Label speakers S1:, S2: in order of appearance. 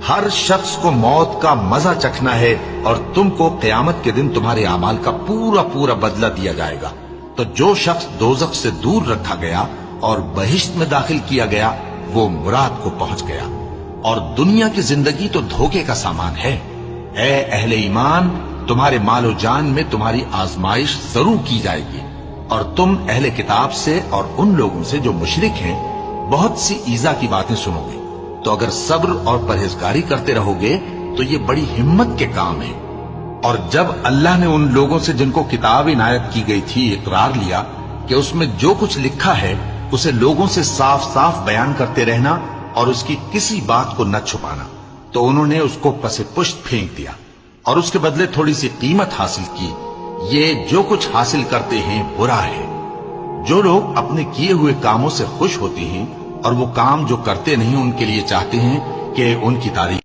S1: ہر شخص کو موت کا مزہ چکھنا ہے اور تم کو قیامت کے دن تمہارے اعمال کا پورا پورا بدلہ دیا جائے گا۔ تو جو شخص دوزخ سے دور رکھا گیا اور بہشت میں داخل کیا گیا وہ مراد کو پہنچ گیا، اور دنیا کی زندگی تو دھوکے کا سامان ہے۔ اے اہل ایمان، تمہارے مال و جان میں تمہاری آزمائش ضرور کی جائے گی، اور تم اہل کتاب سے اور ان لوگوں سے جو مشرک ہیں بہت سی ایذا کی باتیں سنو گے۔ تو اگر صبر اور پرہیزگاری کرتے رہو گے تو یہ بڑی ہمت کے کام ہے۔ اور جب اللہ نے ان لوگوں سے جن کو کتاب عنایت کی گئی تھی اقرار لیا کہ اس میں جو کچھ لکھا ہے اسے لوگوں سے صاف صاف بیان کرتے رہنا اور اس کی کسی بات کو نہ چھپانا، تو انہوں نے اس کو پس پشت پھینک دیا اور اس کے بدلے تھوڑی سی قیمت حاصل کی۔ یہ جو کچھ حاصل کرتے ہیں برا ہے۔ جو لوگ اپنے کیے ہوئے کاموں سے خوش ہوتے ہیں اور وہ کام جو کرتے نہیں ان کے لیے چاہتے ہیں کہ ان کی تعریف